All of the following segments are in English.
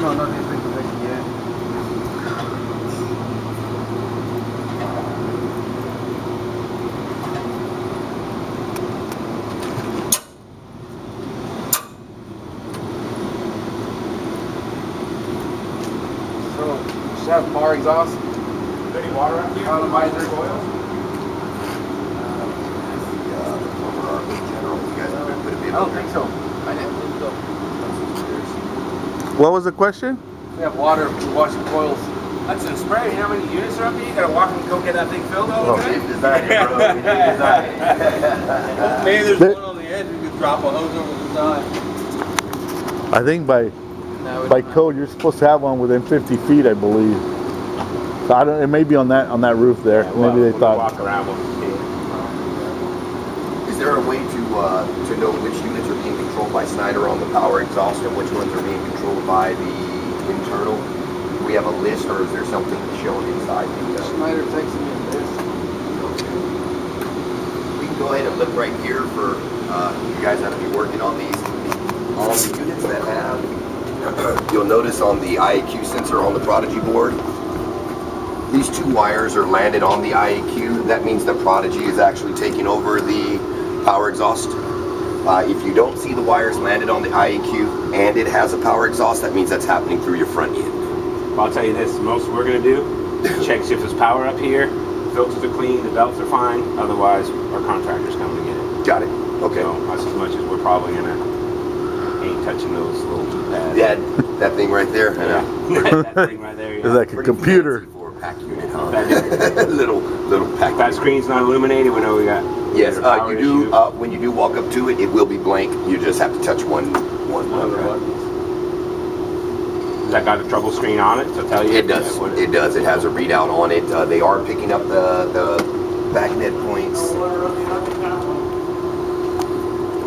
No, nothing's been connected yet. So, just have power exhaust. Any water out here? Atomizer coils? I don't think so. I didn't think so. What was the question? We have water to wash the coils. That's in spray. You know how many units are up here? You gotta walk and go get that thing filled all the time? We've designed it, bro. We've designed it. Maybe there's one on the edge. We could drop a hose over the side. I think by code you're supposed to have one within 50 feet, I believe. So I don't. It may be on that roof there. Yeah, Maybe they thought. Walk around with Is there a way to know which units are being controlled by Snyder on the power exhaust and which ones are being controlled by the internal? Do we have a list, or is there something shown inside the Schneider texted me this. We can go ahead and look right here for you guys that will be working on these. All the units that have, you'll notice on the IAQ sensor on the Prodigy board, these two wires are landed on the IAQ. That means the Prodigy is actually taking over the power exhaust. If you don't see the wires landed on the IAQ and it has a power exhaust, that means that's happening through your front end. I'll tell you this, most we're going to do, check see if there's power up here, filters are clean, the belts are fine, otherwise our contractor's coming to get it. Got it. Okay. So that's as much as we're probably going to, ain't touching those little two pads. Yeah, that thing right there. Yeah. that thing right there, yeah. It's like a computer. For a pack unit, huh? That little pack If that unit. screen's not illuminated, we know we got Yes, power you do. issue. When you do walk up to it, it will be blank. You just have to touch one button. Has that got a trouble screen on it to tell you? It does. It does. It has a readout on it. They are picking up the back net points. Let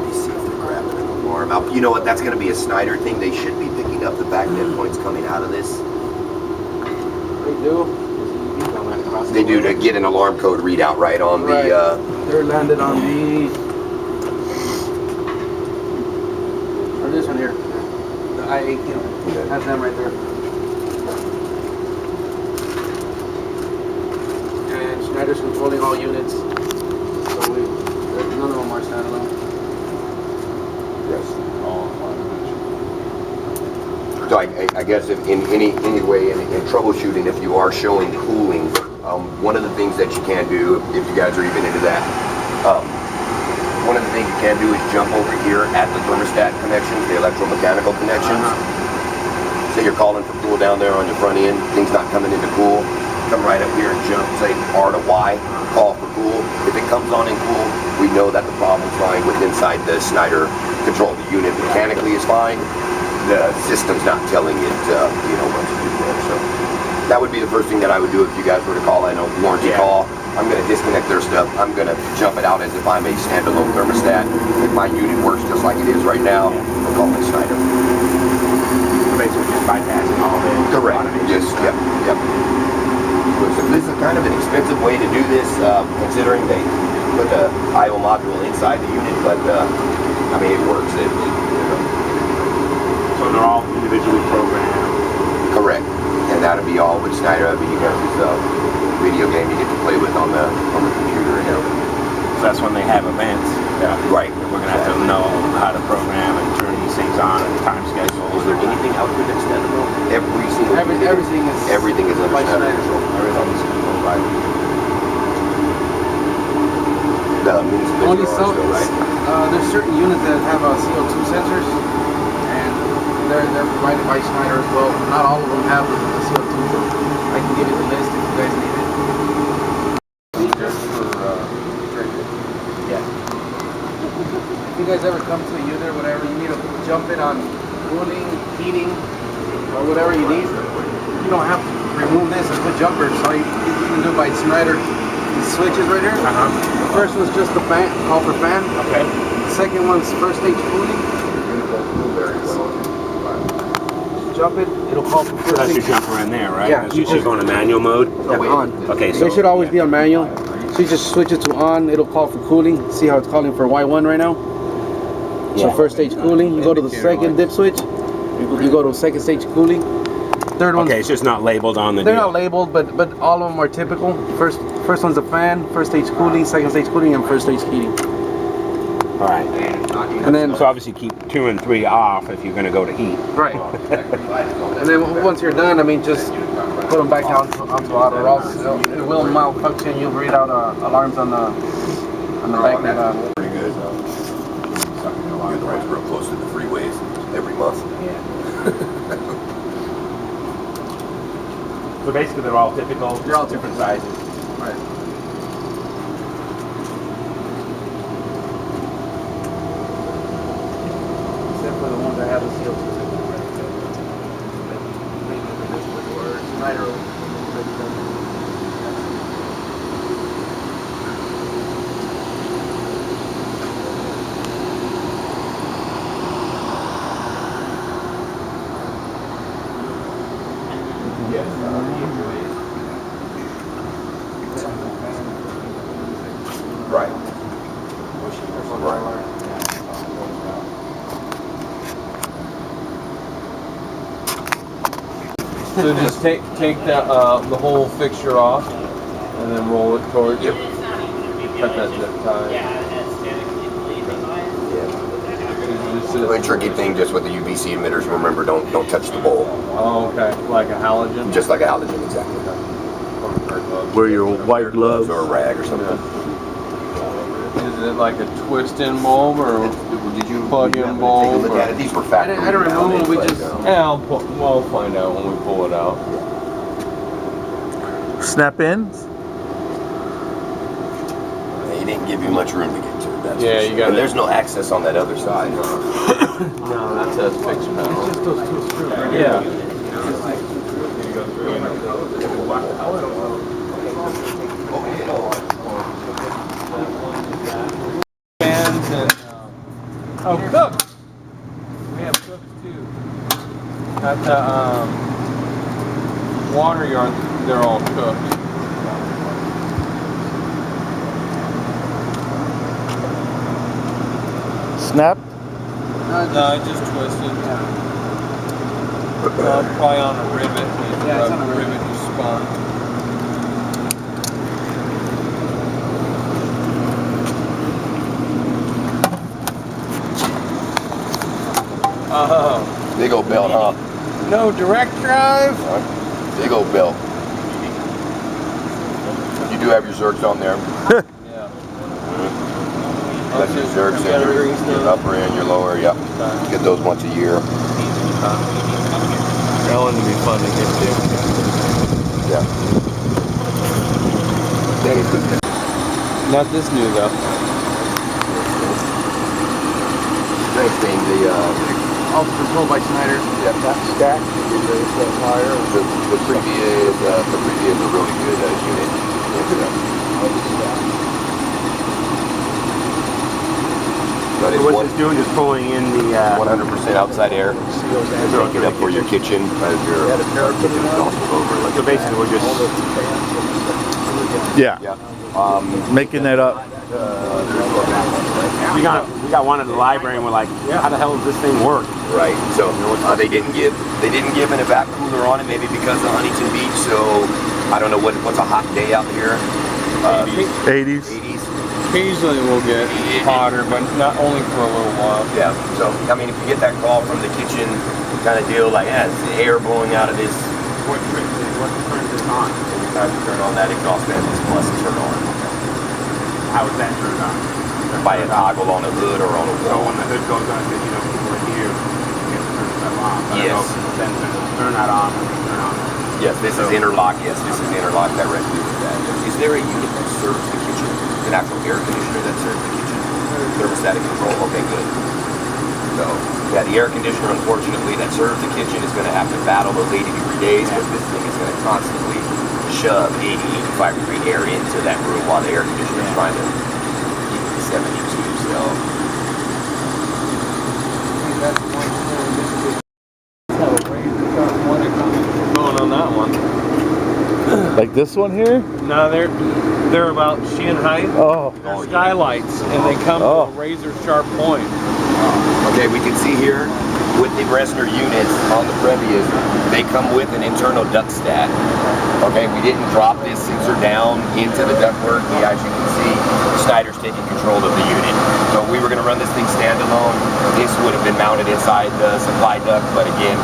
me see if they're grabbing an alarm out. You know what? That's going to be a Snyder thing. They should be picking up the back net points coming out of this. They do. They do to get an alarm code readout right on the. They're landed on the. Or this one here. The IAQ. Has them right there. And Schneider's controlling all units. So none of them are standalone. Yes. So I guess if in any way in troubleshooting, if you are showing cooling, one of the things that you can do, if you guys are even into that, one of the things you can do is jump over here at the thermostat connections, the electromechanical connections. Say you're calling for cool down there on your front end, things not coming into cool, come right up here and jump, say R to Y, call for cool. If it comes on in cool, we know that the problem's lying with inside the Snyder control. The unit mechanically is fine. The system's not telling it, what to do there. So that would be the first thing that I would do if you guys were to call in a warranty call. I'm going to disconnect their stuff. I'm going to jump it out as if I'm a standalone thermostat. If my unit works just like it is right now, I'll call it Snyder. Basically just bypassing all the Correct. Yes. Yep. So this is kind of an expensive way to do this, considering they put the I/O module inside the unit, but I mean it works. So they're all individually programmed. Correct. And that'll be all with Snyder. I mean, you guys, video game you get to play with on the computer. So that's when they have events. Right. We're gonna have to know how to program and turn these things on and time schedule. Is there anything out there that's standalone? Everything is under by Snyder Snyder. control. Everything's controlled by The municipal Only are so, still, right? there's certain units that have CO2 sensors, and they're provided by Schneider as well. Not all of them have the CO2. I can give you the list if you guys need it. Just for Yeah. if you guys ever come to a unit or whatever, you need to jump it on cooling, heating, or whatever you need. You don't have to remove this and put jumpers. So you can do it by Snyder. These switches right here. The first one's just the fan, call for fan. Okay. The second one's first stage cooling. Jump it, it'll call for So first that's your stage. jumper in there, right? Yeah. That's usually going to manual mode. On. Okay, So it should always be on manual. So you just switch it to on, it'll call for cooling. See how it's calling for Y1 right now? So Yeah. first stage cooling, you go to the second dip switch, You go to second stage cooling. Third one. Okay, it's just not labeled on the They're deal. not labeled, but all of them are typical. First one's a fan, first stage cooling, second stage cooling, and first stage heating. All right. And then, So obviously keep 2 and 3 off if you're going to go to heat. right. And then once you're done, I mean, just put them back onto auto, or else it will malfunction. You'll read out alarms on the back of the. Pretty good. You're the ones real close to the freeways every month. Yeah. So basically they're all typical. They're all different sizes. Right. Except for the ones that have the seal system. Maybe this one or Snyder. Right. So just take the whole fixture off and then roll it towards you. Cut that zip tie. The only tricky thing just with the UVC emitters, remember, don't touch the bowl. Oh, okay. Like a halogen? Just like a halogen, exactly. Wear your white gloves. Or a rag or something. Is it like a twist-in bulb or Did you plug-in take a bulb? look at it? These were factory. I don't remember, we just- Yeah, we'll find out when we pull it out. Snap ins. He didn't give you much room to get to it. That's Yeah, for you sure. got And it. there's no access on that other side. No, that says fixed panel. Just those two screws, right? Yeah. Fans and cooks. We have cooks too. At the water yard, they're all cooked. Snap. No, I just twisted. Probably on a rivet. Yeah, it's on a rivet you spun. Oh, Big old belt, huh? no direct drive? Big old belt. You do have your Zerks on there. Yeah. That's your Zerks and your upper and your lower, yep. Get those once a year. That one would be fun to get to. Yeah. Not this new though. Same thing, the Also controlled by Snyder. yeah, that stack the previous are really good unit. But it's What's this doing? Just pulling in the 100% outside air. Make it up for your kitchen as your kitchen is also over. So basically we're just Yeah. Yeah. Making that up. we got one at the library and we're like, how the hell does this thing work? Right. So they didn't give an evac cooler on it, maybe because of Huntington Beach. So I don't know what's a hot day out here. 80s. 80s. Occasionally we'll get hotter, but not only for a little while. Yeah. So I mean, if you get that call from the kitchen kind of deal, like, it's the air blowing out of this. What turns this on? Every time you turn on that exhaust fan, this plus is turned on. How is that turned on? By a toggle on a hood or on a So wall. when the hood goes on, you know, people are here, you get to turn stuff on. But Yes. Then turn that on, turn on. Yes, this is interlock. Yes, this is interlock directly with that. Is there a unit that serves the kitchen? An actual air conditioner that serves the kitchen? Thermostatic control. Okay, good. So, yeah, the air conditioner, unfortunately, that serves the kitchen is going to have to battle those 80-degree days because this thing is going to constantly shove 80, 85-degree air into that room while the air conditioner is trying to keep it to 72. So, Going on that one. Like this one here? No, they're about shin height. Oh. They're skylights, and they come to a razor sharp point. okay, we can see here with the Bressner units on the Previous, they come with an internal duct stat. Okay, we didn't drop this sensor down into the ductwork. As you can see, Schneider's taking control of the unit. So if we were going to run this thing standalone, this would have been mounted inside the supply duct, but again,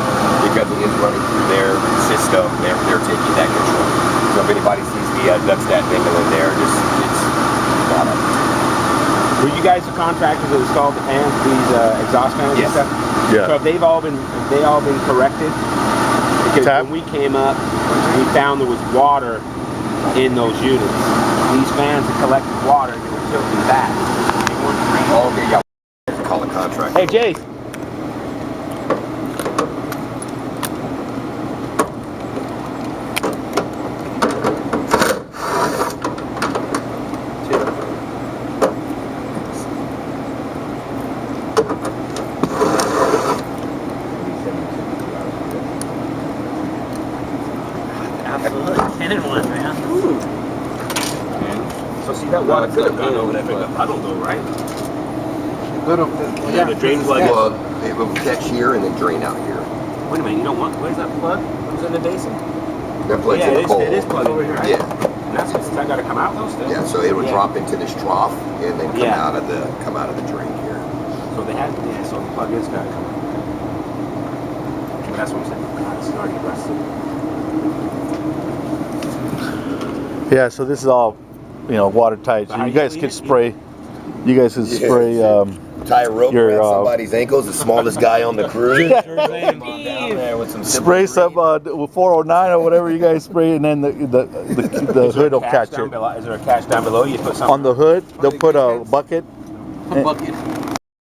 because it is running through their system, they're taking that control. So if anybody sees the duct stat dangling there, it's not up. Were you guys the contractors that installed the fans, these exhaust fans Yes. and stuff? Yeah. So have they all been corrected? Because when we came up, we found there was water in those units. These fans had collected water and they were tilting back. They weren't drained. Oh, okay, yeah. Call a contractor. Hey, Jace. Absolutely. 10 and 1, man. So see that water could have gone over that big puddle though, right? Good. Yeah, the drain plug. Well, it will catch here and then drain out here. Wait a minute, you don't want, where's that plug? Who's in the basin? That plugs Yeah, in the bowl. it is plugged over here, right? Yeah. And that's got to come out though still? Yeah, so it would drop into this trough and then come Yeah. out of the drain here. So they had, yeah, so the plug is got to come out. That's what I'm saying. God, it's already rusted. Yeah, so this is all, watertight. So how you you guys clean could it? spray. You guys could spray. Tie a rope your, around somebody's ankles, the smallest guy on the crew. Yeah. Down there with some Spray some 409 or whatever you guys spray, and then the hood will catch it. Is there a catch down below? You put something On the hood, they'll put a bucket. A bucket.